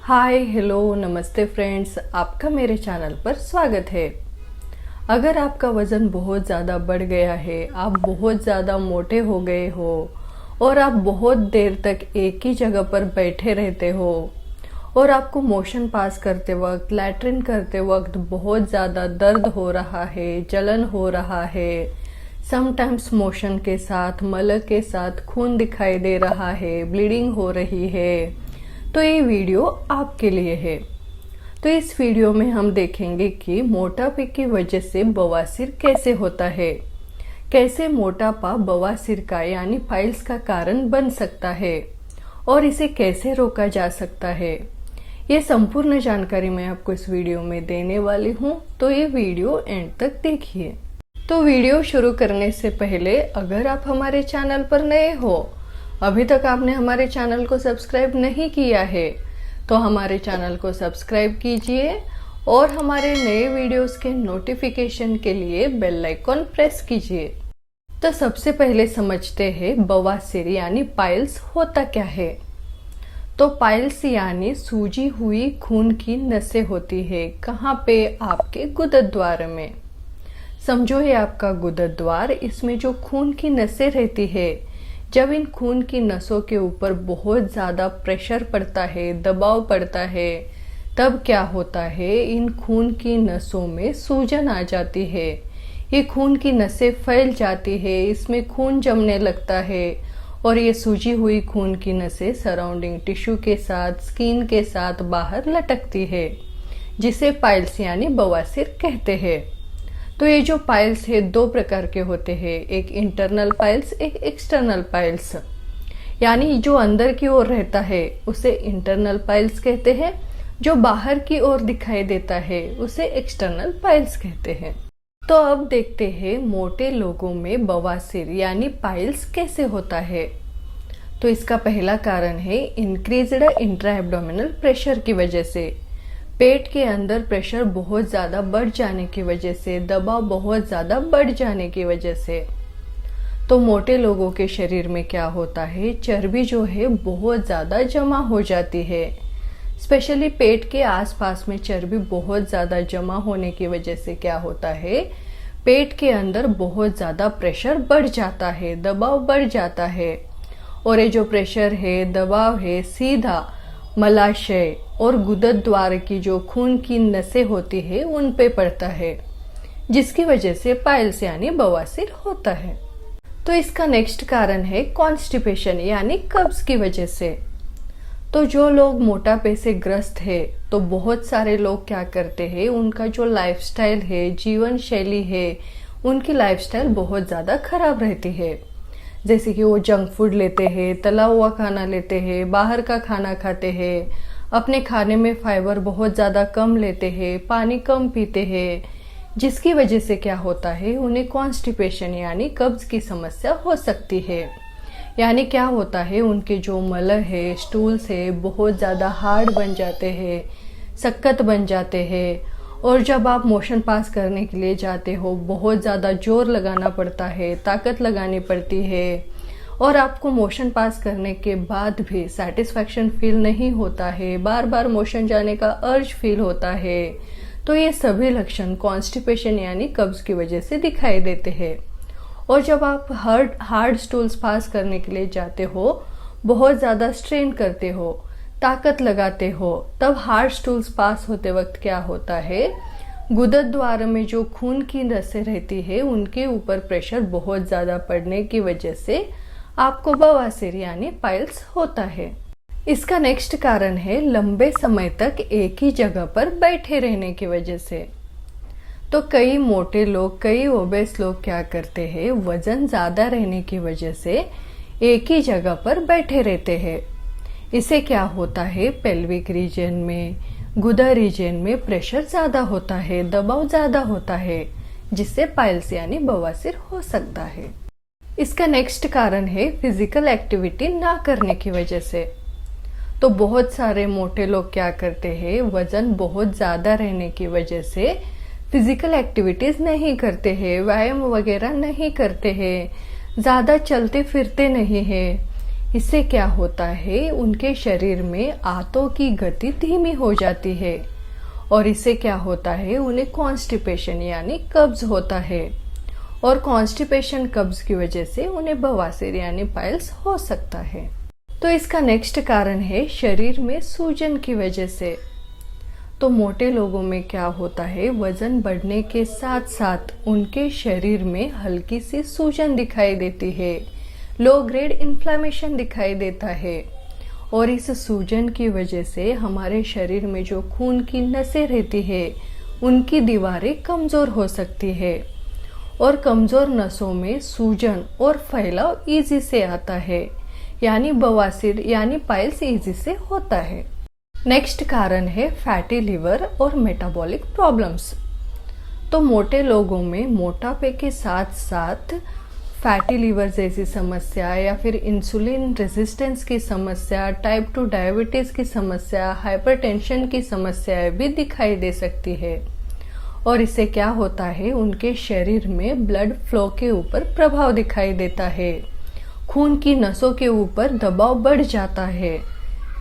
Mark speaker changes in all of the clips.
Speaker 1: Hi hello नमस्ते friends, आपका मेरे चैनल पर स्वागत है। अगर आपका वज़न बहुत ज़्यादा बढ़ गया है, आप बहुत ज़्यादा मोटे हो गए हो और आप बहुत देर तक एक ही जगह पर बैठे रहते हो और आपको मोशन पास करते वक्त, लैट्रिन करते वक्त बहुत ज़्यादा दर्द हो रहा है, जलन हो रहा है, समटाइम्स मोशन के साथ, मल के साथ खून दिखाई दे रहा है, ब्लीडिंग हो रही है, तो ये वीडियो आपके लिए है। तो इस वीडियो में हम देखेंगे कि मोटापे की वजह से बवासीर कैसे होता है, कैसे मोटापा बवासीर का यानी पाइल्स का कारण बन सकता है और इसे कैसे रोका जा सकता है। ये संपूर्ण जानकारी मैं आपको इस वीडियो में देने वाली हूँ, तो ये वीडियो एंड तक देखिए। तो वीडियो शुरू करने से पहले अगर आप हमारे चैनल पर नए हो, अभी तक आपने हमारे चैनल को सब्सक्राइब नहीं किया है, तो हमारे चैनल को सब्सक्राइब कीजिए और हमारे नए वीडियोस के नोटिफिकेशन के लिए बेल आइकॉन प्रेस कीजिए। तो सबसे पहले समझते हैं बवासीर यानी पाइल्स होता क्या है। तो पाइल्स यानी सूजी हुई खून की नसें होती है। कहाँ पे? आपके गुदद्वार द्वार में। समझो ये आपका गुदद्वार द्वार, इसमें जो खून की नसें रहती है, जब इन खून की नसों के ऊपर बहुत ज़्यादा प्रेशर पड़ता है, दबाव पड़ता है, तब क्या होता है, इन खून की नसों में सूजन आ जाती है। ये खून की नसें फैल जाती है, इसमें खून जमने लगता है और ये सूजी हुई खून की नसें सराउंडिंग टिश्यू के साथ, स्किन के साथ बाहर लटकती है, जिसे पाइल्स यानी बवासीर कहते हैं। तो ये जो पाइल्स है दो प्रकार के होते हैं, एक इंटरनल पाइल्स, एक एक्सटर्नल पाइल्स। यानी जो अंदर की ओर रहता है उसे इंटरनल पाइल्स कहते हैं, जो बाहर की ओर दिखाई देता है उसे एक्सटर्नल पाइल्स कहते हैं। तो अब देखते हैं मोटे लोगों में बवासीर यानी पाइल्स कैसे होता है। तो इसका पहला कारण है इंक्रीज्ड इंट्रा एब्डोमिनल प्रेशर की वजह से। पेट के अंदर प्रेशर बहुत ज़्यादा बढ़ जाने की वजह से, दबाव बहुत ज़्यादा बढ़ जाने की वजह से। तो मोटे लोगों के शरीर में क्या होता है, चर्बी जो है बहुत ज़्यादा जमा हो जाती है। स्पेशली पेट के आसपास में चर्बी बहुत ज़्यादा जमा होने की वजह से क्या होता है, पेट के अंदर बहुत ज़्यादा प्रेशर बढ़ जाता है, दबाव बढ़ जाता है और ये जो प्रेशर है, दबाव है, सीधा मलाशय और गुदद्वार द्वार की जो खून की नसें होती है उन पे पड़ता है, जिसकी वजह से पाइल्स यानी बवासीर होता है। तो इसका नेक्स्ट कारण है कॉन्स्टिपेशन यानी कब्ज की वजह से। तो जो लोग मोटापे से ग्रस्त है, तो बहुत सारे लोग क्या करते हैं, उनका जो लाइफस्टाइल है, जीवन शैली है, उनकी लाइफस्टाइल बहुत ज़्यादा खराब रहती है। जैसे कि वो जंक फूड लेते हैं, तला हुआ खाना लेते हैं, बाहर का खाना खाते हैं, अपने खाने में फाइबर बहुत ज़्यादा कम लेते हैं, पानी कम पीते हैं, जिसकी वजह से क्या होता है, उन्हें कॉन्स्टिपेशन यानी कब्ज की समस्या हो सकती है। यानी क्या होता है, उनके जो मल है, स्टूल्स है, बहुत ज़्यादा हार्ड बन जाते हैं, सख्त बन जाते हैं और जब आप मोशन पास करने के लिए जाते हो, बहुत ज़्यादा जोर लगाना पड़ता है, ताकत लगानी पड़ती है और आपको मोशन पास करने के बाद भी सेटिस्फैक्शन फील नहीं होता है, बार बार मोशन जाने का अर्ज फील होता है। तो ये सभी लक्षण कॉन्स्टिपेशन यानी कब्ज की वजह से दिखाई देते हैं। और जब आप हार्ड स्टूल्स पास करने के लिए जाते हो, बहुत ज़्यादा स्ट्रेन करते हो, ताकत लगाते हो, तब हार्ड स्टूल्स पास होते वक्त क्या होता है, गुदद्वार द्वार में जो खून की नसें रहती है उनके ऊपर प्रेशर बहुत ज़्यादा पड़ने की वजह से आपको बवासीर यानी पाइल्स होता है। इसका नेक्स्ट कारण है लंबे समय तक एक ही जगह पर बैठे रहने की वजह से। तो कई मोटे लोग, कई ओबेस लोग क्या करते हैं, वजन ज़्यादा रहने की वजह से एक ही जगह पर बैठे रहते हैं। इससे क्या होता है, पेल्विक रीजन में, गुदा रीजन में प्रेशर ज़्यादा होता है, दबाव ज़्यादा होता है, जिससे पाइल्स यानी बवासीर हो सकता है। इसका नेक्स्ट कारण है फिजिकल एक्टिविटी ना करने की वजह से। तो बहुत सारे मोटे लोग क्या करते हैं, वजन बहुत ज़्यादा रहने की वजह से फिजिकल एक्टिविटीज़ नहीं करते हैं, व्यायाम वगैरह नहीं करते हैं, ज़्यादा चलते फिरते नहीं हैं, इससे क्या होता है, उनके शरीर में आंतों की गति धीमी हो जाती है और इससे क्या होता है, उन्हें कॉन्स्टिपेशन यानी कब्ज होता है और कॉन्स्टिपेशन कब्ज की वजह से उन्हें बवासीर यानी पाइल्स हो सकता है। तो इसका नेक्स्ट कारण है शरीर में सूजन की वजह से। तो मोटे लोगों में क्या होता है, वजन बढ़ने के साथ साथ उनके शरीर में हल्की सी सूजन दिखाई देती है, लो ग्रेड इन्फ्लेमेशन दिखाई देता है और इस सूजन की वजह से हमारे शरीर में जो खून की नसें रहती है उनकी दीवारें कमजोर हो सकती है और कमजोर नसों में सूजन और फैलाव इजी से आता है, यानी बवासीर यानी पाइल्स इजी से होता है। नेक्स्ट कारण है फैटी लिवर और मेटाबॉलिक प्रॉब्लम्स। तो मोटे लोगों में मोटापे के साथ साथ फैटी लिवर जैसी समस्या या फिर इंसुलिन रेजिस्टेंस की समस्या, टाइप 2 डायबिटीज की समस्या, हाइपरटेंशन की समस्याएं भी दिखाई दे सकती है और इससे क्या होता है, उनके शरीर में ब्लड फ्लो के ऊपर प्रभाव दिखाई देता है, खून की नसों के ऊपर दबाव बढ़ जाता है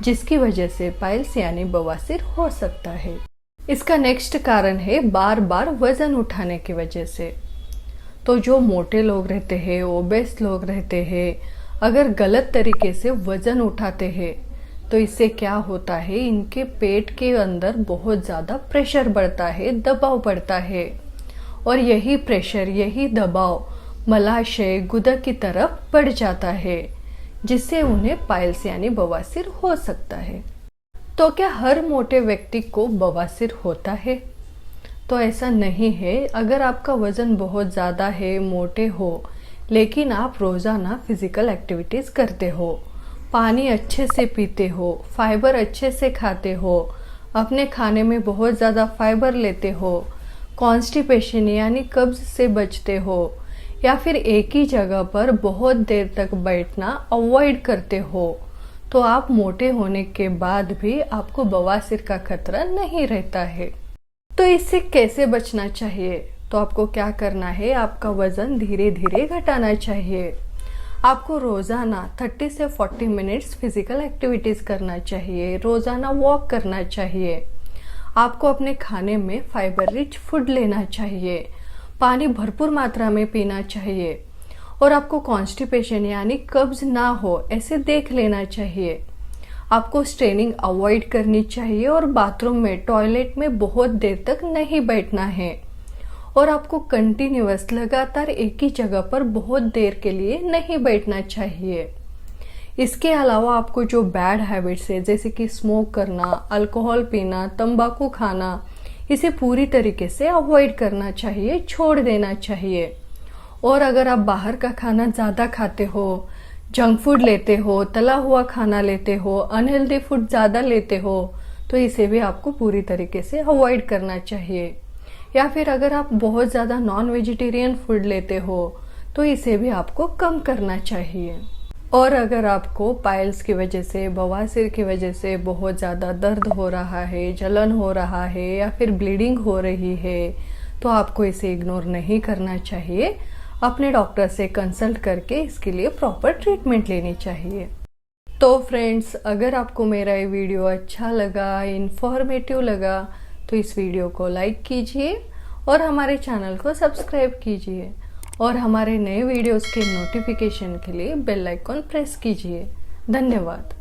Speaker 1: जिसकी वजह से पाइल्स यानी बवासीर हो सकता है। इसका नेक्स्ट कारण है बार बार वजन उठाने की वजह से। तो जो मोटे लोग रहते हैं, ओबेस लोग रहते हैं, अगर गलत तरीके से वजन उठाते हैं तो इससे क्या होता है, इनके पेट के अंदर बहुत ज़्यादा प्रेशर बढ़ता है, दबाव बढ़ता है और यही प्रेशर, यही दबाव मलाशय गुदा की तरफ बढ़ जाता है जिससे उन्हें पाइल्स यानी बवासीर हो सकता है। तो क्या हर मोटे व्यक्ति को बवासीर होता है? तो ऐसा नहीं है। अगर आपका वजन बहुत ज़्यादा है, मोटे हो, लेकिन आप रोज़ाना फिजिकल एक्टिविटीज़ करते हो, पानी अच्छे से पीते हो, फाइबर अच्छे से खाते हो, अपने खाने में बहुत ज़्यादा फाइबर लेते हो, कॉन्स्टिपेशन यानी कब्ज से बचते हो या फिर एक ही जगह पर बहुत देर तक बैठना अवॉइड करते हो, तो आप मोटे होने के बाद भी आपको बवासीर का खतरा नहीं रहता है। तो इससे कैसे बचना चाहिए? तो आपको क्या करना है, आपका वजन धीरे धीरे घटाना चाहिए। आपको रोजाना 30 से 40 मिनट्स फिजिकल एक्टिविटीज करना चाहिए, रोजाना वॉक करना चाहिए। आपको अपने खाने में फाइबर रिच फूड लेना चाहिए, पानी भरपूर मात्रा में पीना चाहिए और आपको कॉन्स्टिपेशन यानी कब्ज ना हो ऐसे देख लेना चाहिए। आपको स्ट्रेनिंग अवॉइड करनी चाहिए और बाथरूम में, टॉयलेट में बहुत देर तक नहीं बैठना है और आपको कंटिन्यूअस लगातार एक ही जगह पर बहुत देर के लिए नहीं बैठना चाहिए। इसके अलावा आपको जो बैड हैबिट्स है जैसे कि स्मोक करना, अल्कोहल पीना, तंबाकू खाना, इसे पूरी तरीके से अवॉइड करना चाहिए, छोड़ देना चाहिए। और अगर आप बाहर का खाना ज़्यादा खाते हो, जंक फूड लेते हो, तला हुआ खाना लेते हो, अनहेल्दी फूड ज़्यादा लेते हो, तो इसे भी आपको पूरी तरीके से अवॉइड करना चाहिए। या फिर अगर आप बहुत ज़्यादा नॉन वेजिटेरियन फूड लेते हो तो इसे भी आपको कम करना चाहिए। और अगर आपको पाइल्स की वजह से, बवासीर की वजह से बहुत ज़्यादा दर्द हो रहा है, जलन हो रहा है या फिर ब्लीडिंग हो रही है, तो आपको इसे इग्नोर नहीं करना चाहिए। अपने डॉक्टर से कंसल्ट करके इसके लिए प्रॉपर ट्रीटमेंट लेनी चाहिए। तो फ्रेंड्स, अगर आपको मेरा ये वीडियो अच्छा लगा, इन्फॉर्मेटिव लगा, तो इस वीडियो को लाइक कीजिए और हमारे चैनल को सब्सक्राइब कीजिए और हमारे नए वीडियोस के नोटिफिकेशन के लिए बेल आइकॉन प्रेस कीजिए। धन्यवाद।